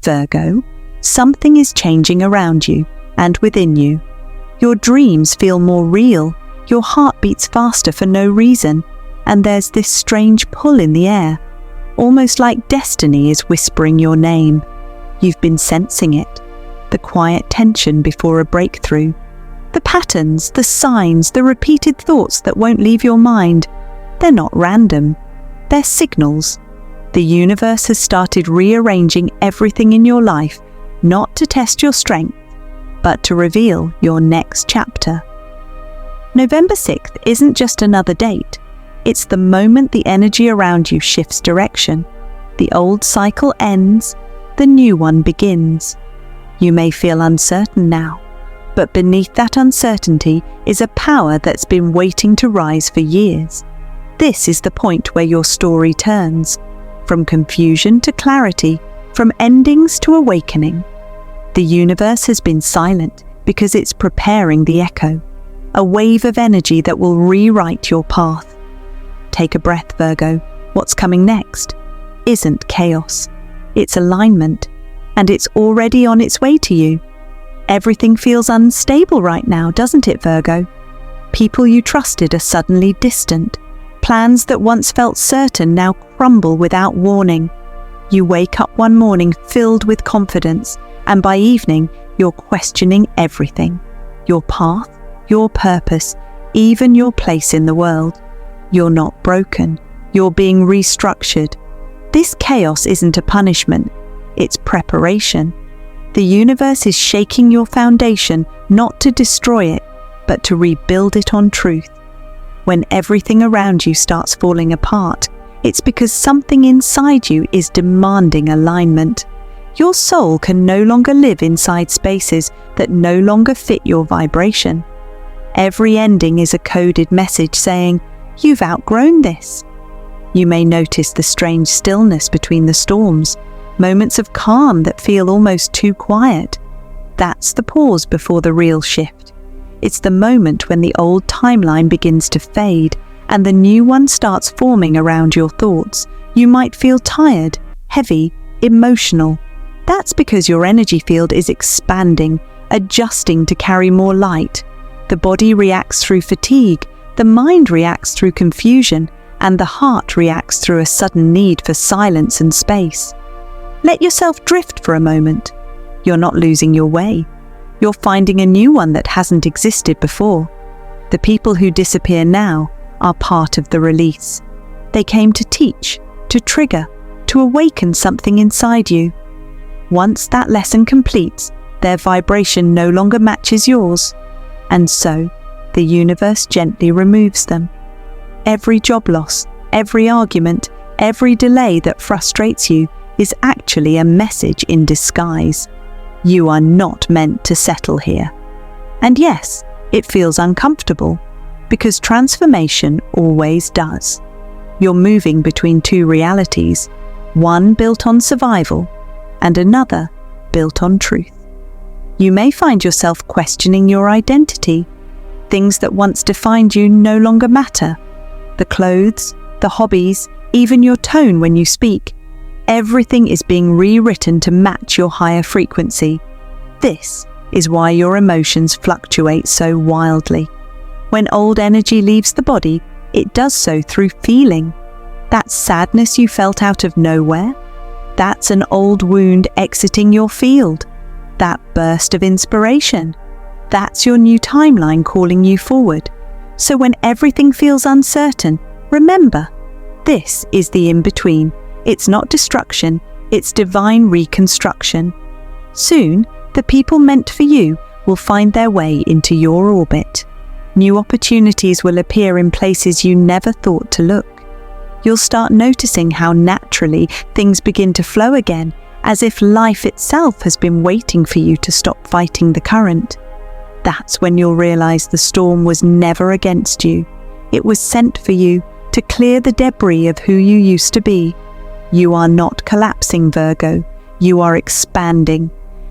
Virgo, something is changing around you and within you. Your dreams feel more real, your heart beats faster for no reason, and there's this strange pull in the air, almost like destiny is whispering your name. You've been sensing it, the quiet tension before a breakthrough, the patterns, the signs, the repeated thoughts that won't leave your mind. They're not random, they're signals. The universe has started rearranging everything in your life, not to test your strength, but to reveal your next chapter. November 6th isn't just another date. It's the moment the energy around you shifts direction. The old cycle ends, the new one begins. You may feel uncertain now, but beneath that uncertainty is a power that's been waiting to rise for years. This is the point where your story turns, from confusion to clarity, from endings to awakening. The universe has been silent because it's preparing the echo, a wave of energy that will rewrite your path. Take a breath, Virgo. What's coming next isn't chaos, it's alignment, and it's already on its way to you. Everything feels unstable right now, doesn't it, Virgo? People you trusted are suddenly distant. Plans that once felt certain now crumble without warning. You wake up one morning filled with confidence, and by evening, you're questioning everything. Your path, your purpose, even your place in the world. You're not broken. You're being restructured. This chaos isn't a punishment. It's preparation. The universe is shaking your foundation not to destroy it, but to rebuild it on truth. When everything around you starts falling apart, it's because something inside you is demanding alignment. Your soul can no longer live inside spaces that no longer fit your vibration. Every ending is a coded message saying, "You've outgrown this." You may notice the strange stillness between the storms, moments of calm that feel almost too quiet. That's the pause before the real shift. It's the moment when the old timeline begins to fade and the new one starts forming around your thoughts. You might feel tired, heavy, emotional. That's because your energy field is expanding, adjusting to carry more light. The body reacts through fatigue, the mind reacts through confusion, and the heart reacts through a sudden need for silence and space. Let yourself drift for a moment. You're not losing your way. You're finding a new one that hasn't existed before. The people who disappear now are part of the release. They came to teach, to trigger, to awaken something inside you. Once that lesson completes, their vibration no longer matches yours, and so the universe gently removes them. Every job loss, every argument, every delay that frustrates you is actually a message in disguise. You are not meant to settle here. And yes, it feels uncomfortable, because transformation always does. You're moving between two realities, one built on survival and another built on truth. You may find yourself questioning your identity. Things that once defined you no longer matter. The clothes, the hobbies, even your tone when you speak. Everything is being rewritten to match your higher frequency. This is why your emotions fluctuate so wildly. When old energy leaves the body, it does so through feeling. That sadness you felt out of nowhere, that's an old wound exiting your field. That burst of inspiration, that's your new timeline calling you forward. So when everything feels uncertain, remember, this is the in-between. It's not destruction, it's divine reconstruction. Soon, the people meant for you will find their way into your orbit. New opportunities will appear in places you never thought to look. You'll start noticing how naturally things begin to flow again, as if life itself has been waiting for you to stop fighting the current. That's when you'll realize the storm was never against you. It was sent for you to clear the debris of who you used to be. You are not collapsing, Virgo. You are expanding.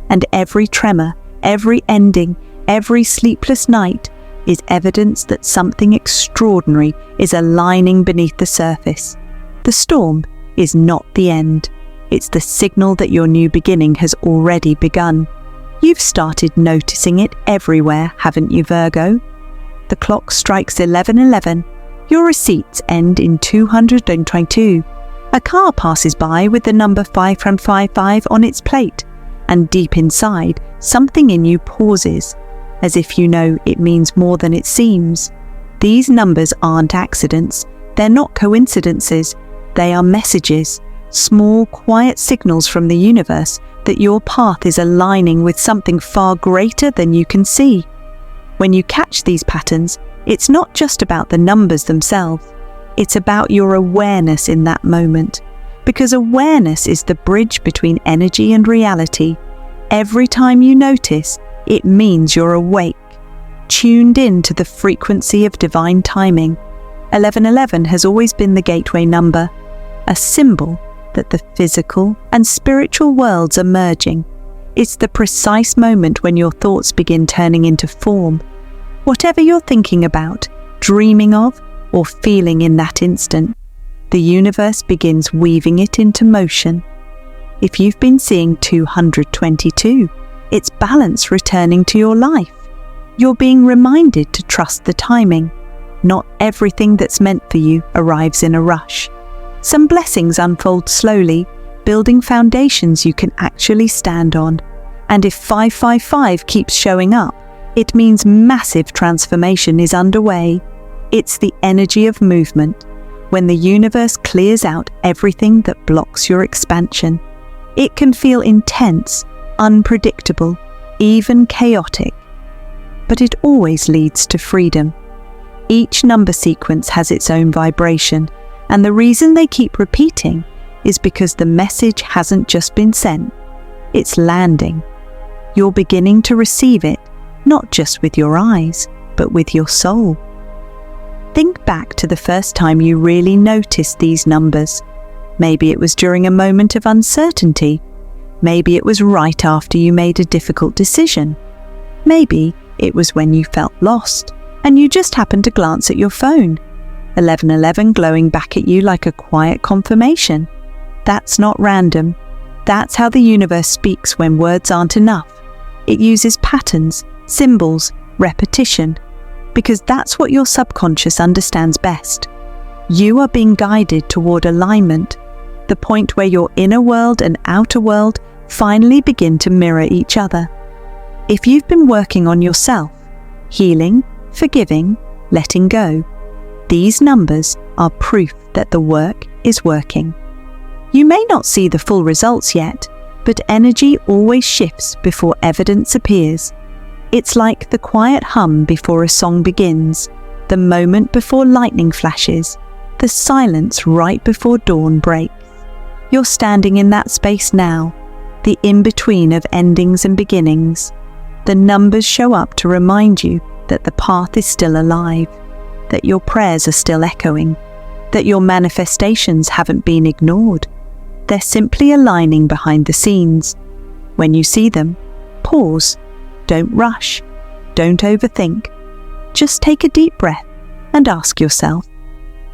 And every tremor, every ending, every sleepless night is evidence that something extraordinary is aligning beneath the surface. The storm is not the end. It's the signal that your new beginning has already begun. You've started noticing it everywhere, haven't you, Virgo? The clock strikes 11:11. Your receipts end in 222. A car passes by with the number 555 on its plate, and deep inside, something in you pauses, as if you know it means more than it seems. These numbers aren't accidents. They're not coincidences. They are messages, small, quiet signals from the universe that your path is aligning with something far greater than you can see. When you catch these patterns, it's not just about the numbers themselves. It's about your awareness in that moment, because awareness is the bridge between energy and reality. Every time you notice, it means you're awake, tuned in to the frequency of divine timing. 1111 has always been the gateway number, a symbol that the physical and spiritual worlds are merging. It's the precise moment when your thoughts begin turning into form. Whatever you're thinking about, dreaming of, or feeling in that instant, the universe begins weaving it into motion. If you've been seeing 222, it's balance returning to your life. You're being reminded to trust the timing. Not everything that's meant for you arrives in a rush. Some blessings unfold slowly, building foundations you can actually stand on. And if 555 keeps showing up, it means massive transformation is underway. It's the energy of movement, when the universe clears out everything that blocks your expansion. It can feel intense, unpredictable, even chaotic. But it always leads to freedom. Each number sequence has its own vibration, and the reason they keep repeating is because the message hasn't just been sent, it's landing. You're beginning to receive it, not just with your eyes, but with your soul. Think back to the first time you really noticed these numbers. Maybe it was during a moment of uncertainty. Maybe it was right after you made a difficult decision. Maybe it was when you felt lost and you just happened to glance at your phone. 1111 glowing back at you like a quiet confirmation. That's not random. That's how the universe speaks when words aren't enough. It uses patterns, symbols, repetition, because that's what your subconscious understands best. You are being guided toward alignment, the point where your inner world and outer world finally begin to mirror each other. If you've been working on yourself, healing, forgiving, letting go, these numbers are proof that the work is working. You may not see the full results yet, but energy always shifts before evidence appears. It's like the quiet hum before a song begins, the moment before lightning flashes, the silence right before dawn breaks. You're standing in that space now, the in-between of endings and beginnings. The numbers show up to remind you that the path is still alive, that your prayers are still echoing, that your manifestations haven't been ignored. They're simply aligning behind the scenes. When you see them, pause. Don't rush. Don't overthink. Just take a deep breath and ask yourself,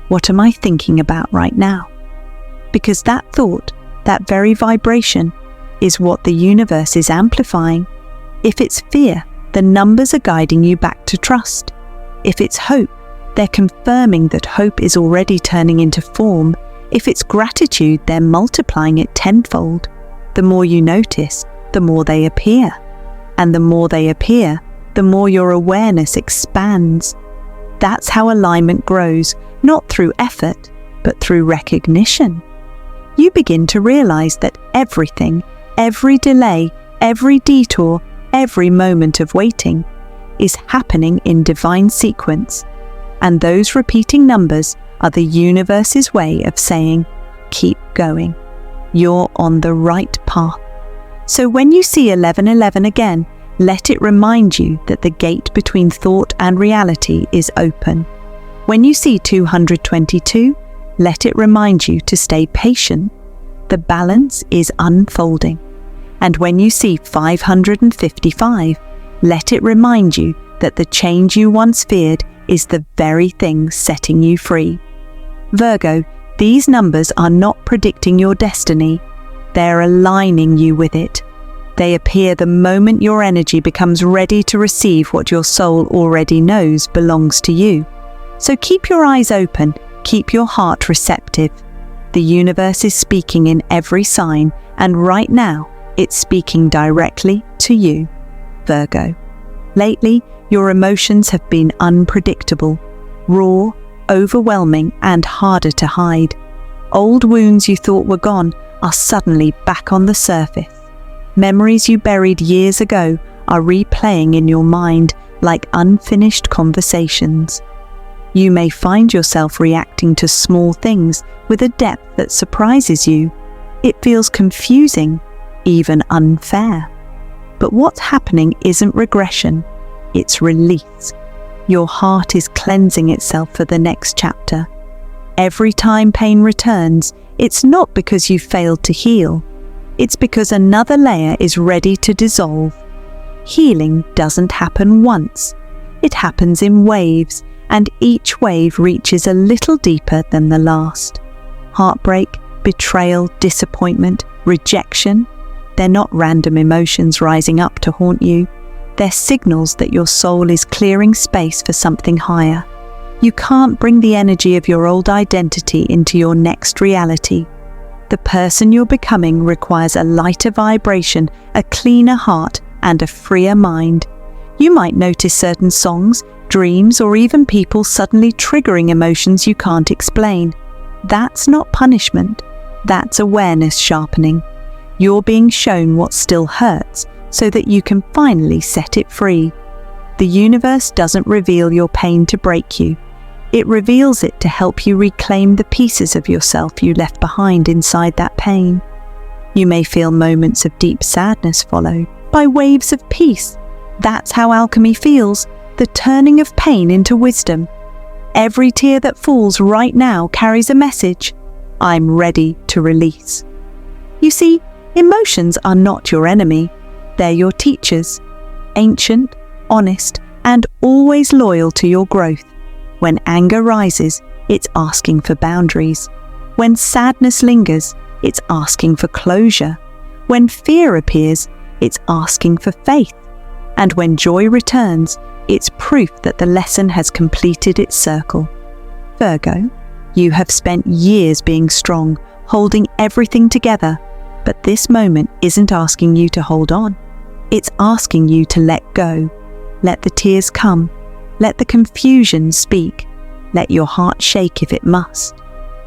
what am I thinking about right now? Because that thought, that very vibration, is what the universe is amplifying. If it's fear, the numbers are guiding you back to trust. If it's hope, they're confirming that hope is already turning into form. If it's gratitude, they're multiplying it tenfold. The more you notice, the more they appear. And the more they appear, the more your awareness expands. That's how alignment grows, not through effort, but through recognition. You begin to realize that everything, every delay, every detour, every moment of waiting is happening in divine sequence. And those repeating numbers are the universe's way of saying, keep going. You're on the right path. So when you see 1111 again, let it remind you that the gate between thought and reality is open. When you see 222, let it remind you to stay patient. The balance is unfolding. And when you see 555, let it remind you that the change you once feared is the very thing setting you free. Virgo, these numbers are not predicting your destiny. They're aligning you with it. They appear the moment your energy becomes ready to receive what your soul already knows belongs to you. So keep your eyes open, keep your heart receptive. The universe is speaking in every sign, and right now, it's speaking directly to you, Virgo. Lately, your emotions have been unpredictable, raw, overwhelming, and harder to hide. Old wounds you thought were gone are suddenly back on the surface. Memories you buried years ago are replaying in your mind like unfinished conversations. You may find yourself reacting to small things with a depth that surprises you. It feels confusing, even unfair. But what's happening isn't regression, it's release. Your heart is cleansing itself for the next chapter. Every time pain returns, it's not because you failed to heal. It's because another layer is ready to dissolve. Healing doesn't happen once. It happens in waves, and each wave reaches a little deeper than the last. Heartbreak, betrayal, disappointment, rejection, they're not random emotions rising up to haunt you. They're signals that your soul is clearing space for something higher. You can't bring the energy of your old identity into your next reality. The person you're becoming requires a lighter vibration, a cleaner heart, and a freer mind. You might notice certain songs, dreams, or even people suddenly triggering emotions you can't explain. That's not punishment. That's awareness sharpening. You're being shown what still hurts so that you can finally set it free. The universe doesn't reveal your pain to break you. It reveals it to help you reclaim the pieces of yourself you left behind inside that pain. You may feel moments of deep sadness followed by waves of peace. That's how alchemy feels, the turning of pain into wisdom. Every tear that falls right now carries a message. I'm ready to release. You see, emotions are not your enemy. They're your teachers. Ancient, honest, and always loyal to your growth. When anger rises, it's asking for boundaries. When sadness lingers, it's asking for closure. When fear appears, it's asking for faith. And when joy returns, it's proof that the lesson has completed its circle. Virgo, you have spent years being strong, holding everything together, but this moment isn't asking you to hold on. It's asking you to let go. Let the tears come. Let the confusion speak. Let your heart shake if it must.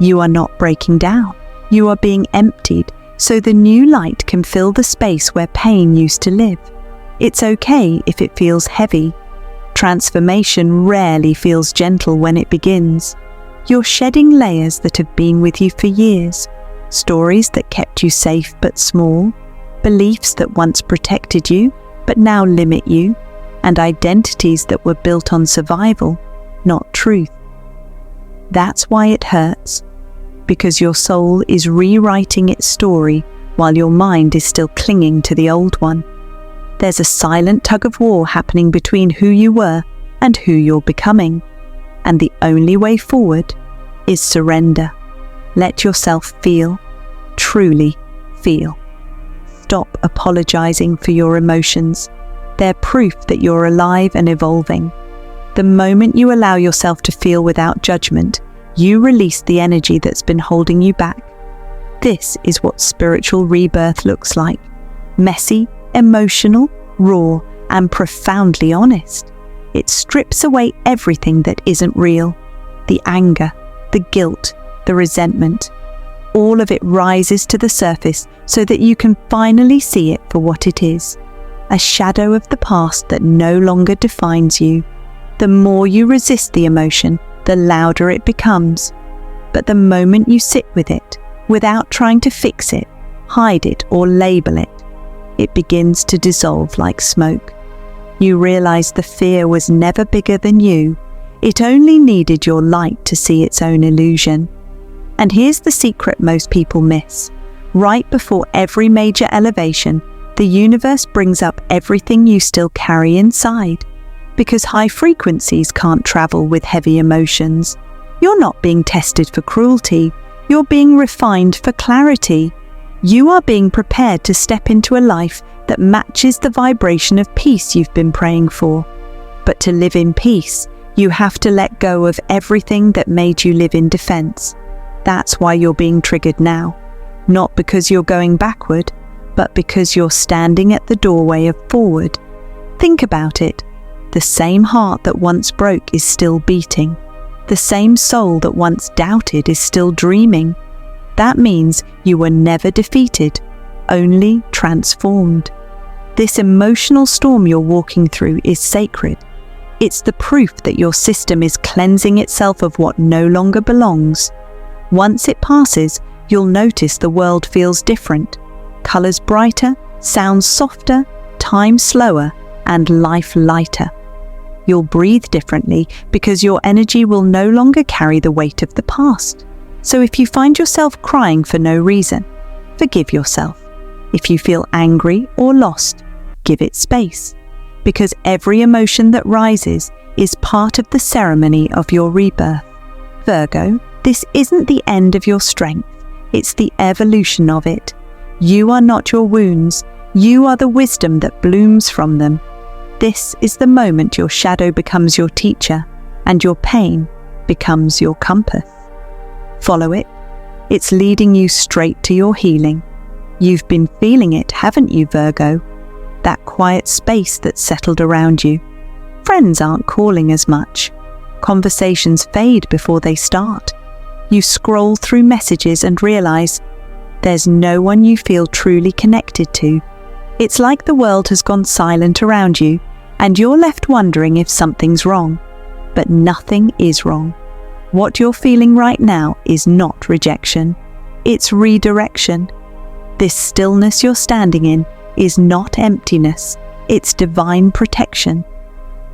You are not breaking down. You are being emptied so the new light can fill the space where pain used to live. It's okay if it feels heavy. Transformation rarely feels gentle when it begins. You're shedding layers that have been with you for years. Stories that kept you safe but small. Beliefs that once protected you but now limit you. And identities that were built on survival, not truth. That's why it hurts, because your soul is rewriting its story while your mind is still clinging to the old one. There's a silent tug of war happening between who you were and who you're becoming, and the only way forward is surrender. Let yourself feel, truly feel. Stop apologizing for your emotions. They're proof that you're alive and evolving. The moment you allow yourself to feel without judgment, you release the energy that's been holding you back. This is what spiritual rebirth looks like. Messy, emotional, raw, and profoundly honest. It strips away everything that isn't real. The anger, the guilt, the resentment. All of it rises to the surface so that you can finally see it for what it is. A shadow of the past that no longer defines you. The more you resist the emotion, the louder it becomes. But the moment you sit with it, without trying to fix it, hide it, or label it, it begins to dissolve like smoke. You realize the fear was never bigger than you. It only needed your light to see its own illusion. And here's the secret most people miss. Right before every major elevation, the universe brings up everything you still carry inside. Because high frequencies can't travel with heavy emotions. You're not being tested for cruelty. You're being refined for clarity. You are being prepared to step into a life that matches the vibration of peace you've been praying for. But to live in peace, you have to let go of everything that made you live in defense. That's why you're being triggered now. Not because you're going backward, but because you're standing at the doorway of forward. Think about it. The same heart that once broke is still beating. The same soul that once doubted is still dreaming. That means you were never defeated, only transformed. This emotional storm you're walking through is sacred. It's the proof that your system is cleansing itself of what no longer belongs. Once it passes, you'll notice the world feels different. Colors brighter, sounds softer, time slower, and life lighter. You'll breathe differently because your energy will no longer carry the weight of the past. So if you find yourself crying for no reason, forgive yourself. If you feel angry or lost, give it space. Because every emotion that rises is part of the ceremony of your rebirth. Virgo, this isn't the end of your strength, it's the evolution of it. You are not your wounds, you are the wisdom that blooms from them. This is the moment your shadow becomes your teacher and your pain becomes your compass. Follow it. It's leading you straight to your healing. You've been feeling it, haven't you, Virgo? That quiet space that's settled around you. Friends aren't calling as much. Conversations fade before they start. You scroll through messages and realize there's no one you feel truly connected to. It's like the world has gone silent around you and you're left wondering if something's wrong. But nothing is wrong. What you're feeling right now is not rejection. It's redirection. This stillness you're standing in is not emptiness. It's divine protection.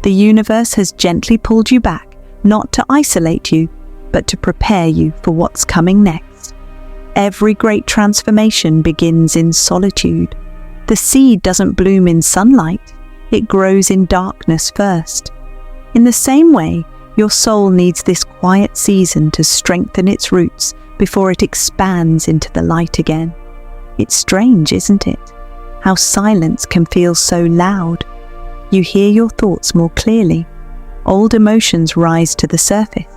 The universe has gently pulled you back, not to isolate you, but to prepare you for what's coming next. Every great transformation begins in solitude. The seed doesn't bloom in sunlight. It grows in darkness first. In the same way, your soul needs this quiet season to strengthen its roots before it expands into the light again. It's strange, isn't it? How silence can feel so loud. You hear your thoughts more clearly. Old emotions rise to the surface.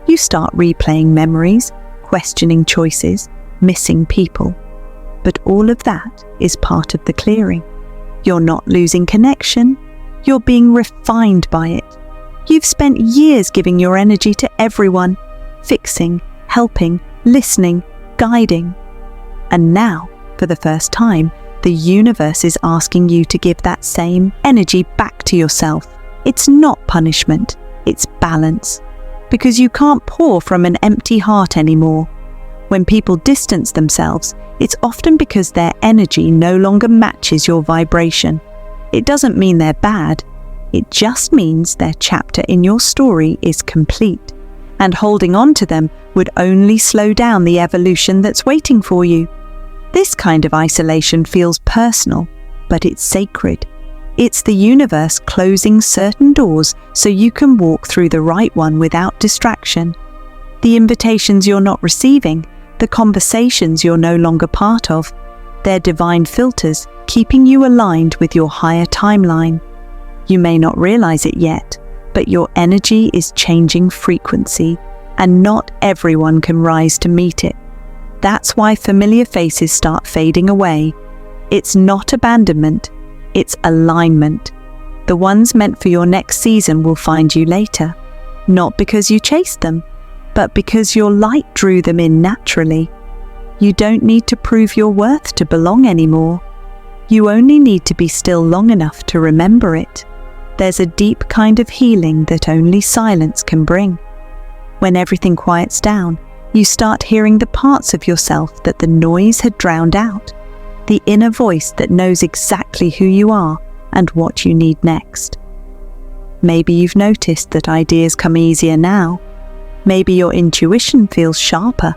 You start replaying memories, questioning choices, missing people. But all of that is part of the clearing. You're not losing connection. You're being refined by it. You've spent years giving your energy to everyone, fixing, helping, listening, guiding. And now, for the first time, the universe is asking you to give that same energy back to yourself. It's not punishment, it's balance. Because you can't pour from an empty heart anymore. When people distance themselves, it's often because their energy no longer matches your vibration. It doesn't mean they're bad. It just means their chapter in your story is complete, and holding on to them would only slow down the evolution that's waiting for you. This kind of isolation feels personal, but it's sacred. It's the universe closing certain doors so you can walk through the right one without distraction. The invitations you're not receiving, the conversations you're no longer part of, they're divine filters keeping you aligned with your higher timeline. You may not realize it yet, but your energy is changing frequency, and not everyone can rise to meet it. That's why familiar faces start fading away. It's not abandonment, it's alignment. The ones meant for your next season will find you later, not because you chased them, but because your light drew them in naturally. You don't need to prove your worth to belong anymore. You only need to be still long enough to remember it. There's a deep kind of healing that only silence can bring. When everything quiets down, you start hearing the parts of yourself that the noise had drowned out, the inner voice that knows exactly who you are and what you need next. Maybe you've noticed that ideas come easier now. Maybe your intuition feels sharper.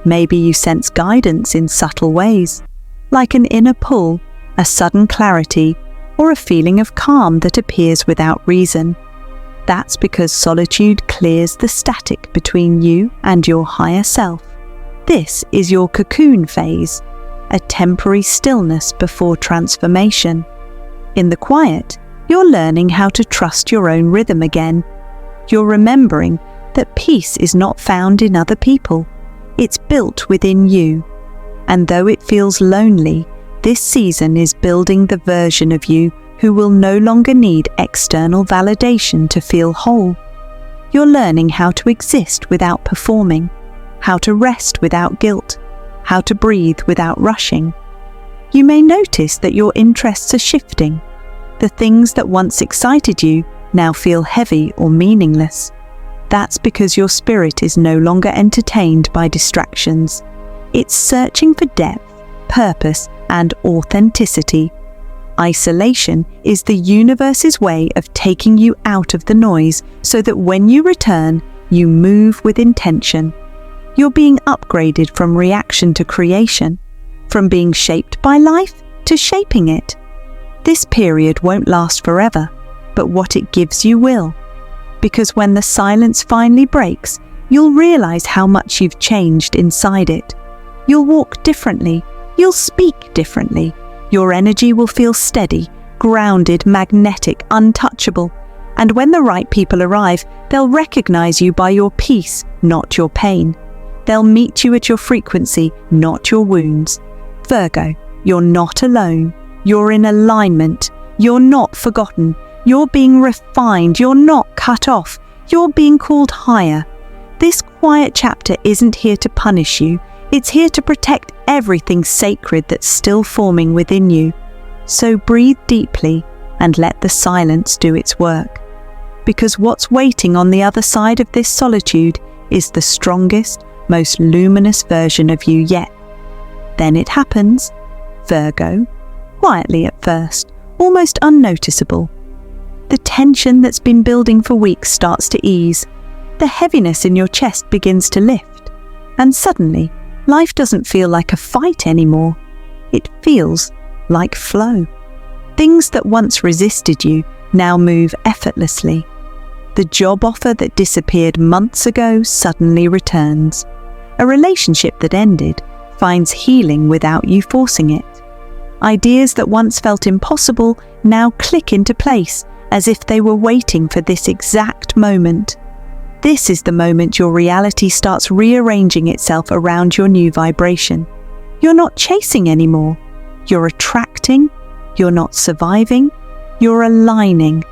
Maybe you sense guidance in subtle ways, like an inner pull, a sudden clarity, or a feeling of calm that appears without reason. That's because solitude clears the static between you and your higher self. This is your cocoon phase. a temporary stillness before transformation. In the quiet, you're learning how to trust your own rhythm again. You're remembering that peace is not found in other people. It's built within you. And though it feels lonely, this season is building the version of you who will no longer need external validation to feel whole. You're learning how to exist without performing, how to rest without guilt, how to breathe without rushing. You may notice that your interests are shifting. The things that once excited you now feel heavy or meaningless. That's because your spirit is no longer entertained by distractions. It's searching for depth, purpose, and authenticity. Isolation is the universe's way of taking you out of the noise so that when you return, you move with intention. You're being upgraded from reaction to creation, from being shaped by life to shaping it. This period won't last forever, but what it gives you will. Because when the silence finally breaks, you'll realize how much you've changed inside it. You'll walk differently. You'll speak differently. Your energy will feel steady, grounded, magnetic, untouchable. And when the right people arrive, they'll recognize you by your peace, not your pain. They'll meet you at your frequency, not your wounds. Virgo, you're not alone. You're in alignment. You're not forgotten. You're being refined. You're not cut off. You're being called higher. This quiet chapter isn't here to punish you. It's here to protect everything sacred that's still forming within you. So breathe deeply and let the silence do its work. Because what's waiting on the other side of this solitude is the strongest, most luminous version of you yet. Then it happens, Virgo, quietly at first, almost unnoticeable. The tension that's been building for weeks starts to ease. The heaviness in your chest begins to lift. And suddenly, life doesn't feel like a fight anymore. It feels like flow. Things that once resisted you now move effortlessly. The job offer that disappeared months ago suddenly returns. A relationship that ended finds healing without you forcing it. Ideas that once felt impossible now click into place as if they were waiting for this exact moment. This is the moment your reality starts rearranging itself around your new vibration. You're not chasing anymore. You're attracting. You're not surviving. You're aligning.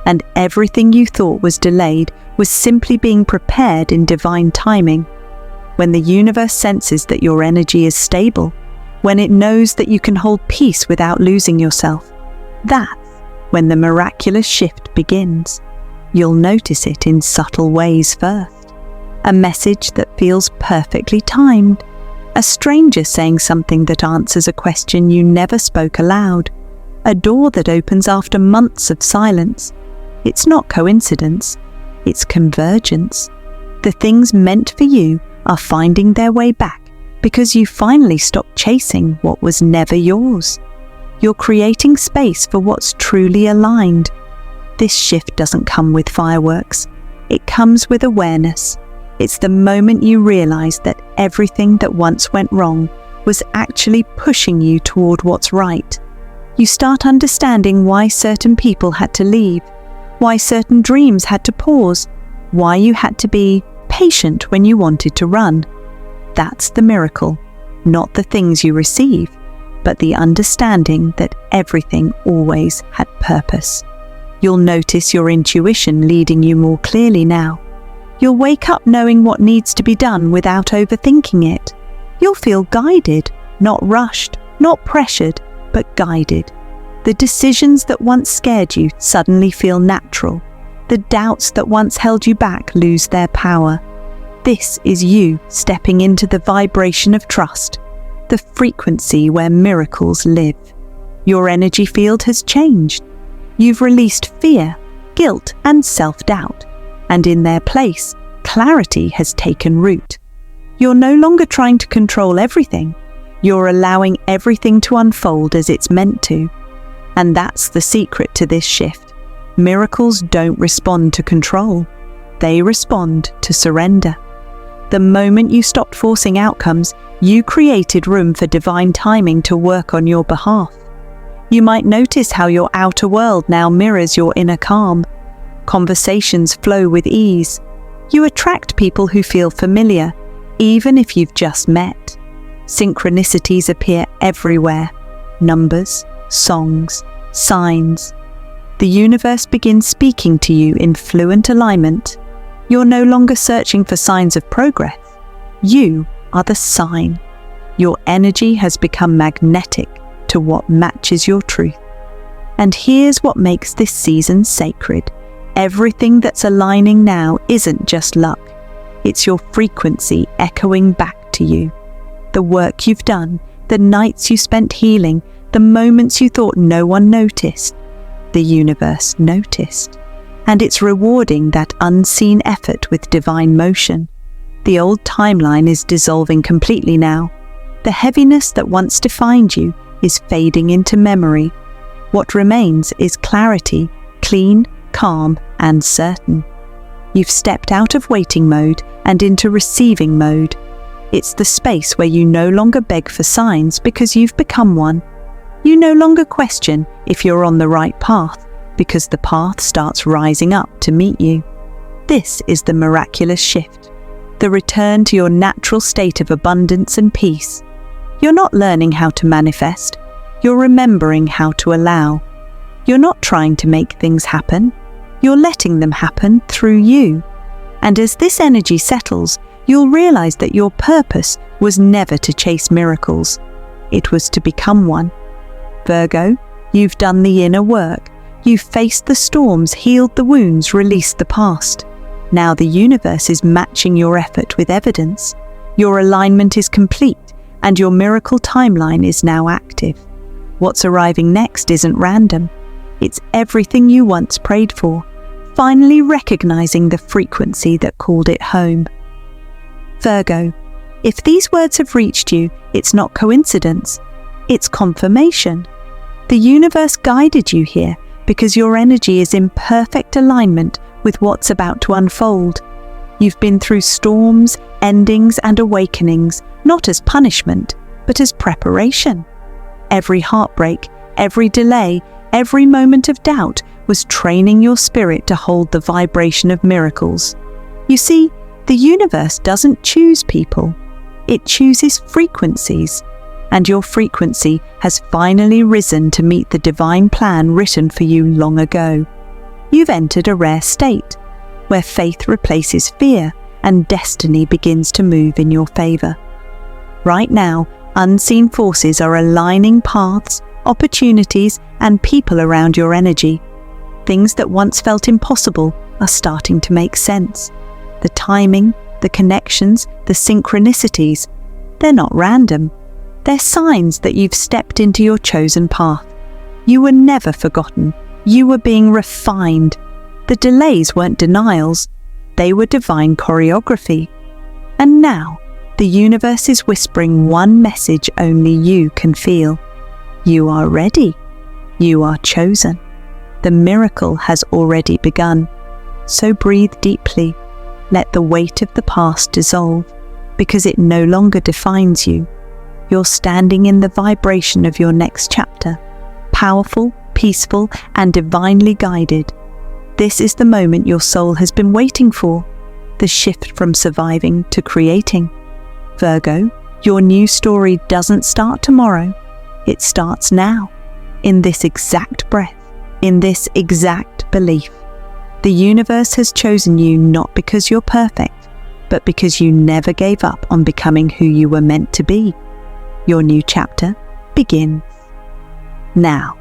And everything you thought was delayed was simply being prepared in divine timing. When the universe senses that your energy is stable, when it knows that you can hold peace without losing yourself, that's when the miraculous shift begins. You'll notice it in subtle ways first. A message that feels perfectly timed. A stranger saying something that answers a question you never spoke aloud. A door that opens after months of silence. It's not coincidence. It's convergence. The things meant for you are finding their way back because you finally stopped chasing what was never yours. You're creating space for what's truly aligned. This shift doesn't come with fireworks. It comes with awareness. It's the moment you realize that everything that once went wrong was actually pushing you toward what's right. You start understanding why certain people had to leave, why certain dreams had to pause, why you had to be patient when you wanted to run. That's the miracle, not the things you receive, but the understanding that everything always had purpose. You'll notice your intuition leading you more clearly now. You'll wake up knowing what needs to be done without overthinking it. You'll feel guided, not rushed, not pressured, but guided. The decisions that once scared you suddenly feel natural. The doubts that once held you back lose their power. This is you stepping into the vibration of trust, the frequency where miracles live. Your energy field has changed. You've released fear, guilt, and self-doubt, and in their place, clarity has taken root. You're no longer trying to control everything. You're allowing everything to unfold as it's meant to. And that's the secret to this shift. Miracles don't respond to control. They respond to surrender. The moment you stopped forcing outcomes, you created room for divine timing to work on your behalf. You might notice how your outer world now mirrors your inner calm. Conversations flow with ease. You attract people who feel familiar, even if you've just met. Synchronicities appear everywhere. Numbers, songs, signs. The universe begins speaking to you in fluent alignment. You're no longer searching for signs of progress. You are the sign. Your energy has become magnetic to what matches your truth. And here's what makes this season sacred. Everything that's aligning now isn't just luck. It's your frequency echoing back to you. The work you've done, the nights you spent healing, the moments you thought no one noticed. The universe noticed. And it's rewarding that unseen effort with divine motion. The old timeline is dissolving completely now. The heaviness that once defined you is fading into memory. What remains is clarity, clean, calm, and certain. You've stepped out of waiting mode and into receiving mode. It's the space where you no longer beg for signs because you've become one. You no longer question if you're on the right path because the path starts rising up to meet you. This is the miraculous shift, the return to your natural state of abundance and peace. You're not learning how to manifest, you're remembering how to allow. You're not trying to make things happen, you're letting them happen through you. And as this energy settles, you'll realize that your purpose was never to chase miracles. It was to become one. Virgo, you've done the inner work. You've faced the storms, healed the wounds, released the past. Now the universe is matching your effort with evidence. Your alignment is complete, and your miracle timeline is now active. What's arriving next isn't random. It's everything you once prayed for, finally recognizing the frequency that called it home. Virgo, if these words have reached you, it's not coincidence, it's confirmation. The universe guided you here because your energy is in perfect alignment with what's about to unfold. You've been through storms, endings, and awakenings, not as punishment, but as preparation. Every heartbreak, every delay, every moment of doubt was training your spirit to hold the vibration of miracles. You see, the universe doesn't choose people, it chooses frequencies. And your frequency has finally risen to meet the divine plan written for you long ago. You've entered a rare state, where faith replaces fear and destiny begins to move in your favor. Right now, unseen forces are aligning paths, opportunities, and people around your energy. Things that once felt impossible are starting to make sense. The timing, the connections, the synchronicities, they're not random. They're signs that you've stepped into your chosen path. You were never forgotten. You were being refined. The delays weren't denials. They were divine choreography. And now, the universe is whispering one message only you can feel. You are ready. You are chosen. The miracle has already begun. So breathe deeply. Let the weight of the past dissolve, because it no longer defines you. You're standing in the vibration of your next chapter, powerful, peaceful, and divinely guided. This is the moment your soul has been waiting for, the shift from surviving to creating. Virgo, your new story doesn't start tomorrow. It starts now, in this exact breath, in this exact belief. The universe has chosen you not because you're perfect, but because you never gave up on becoming who you were meant to be. Your new chapter begins now.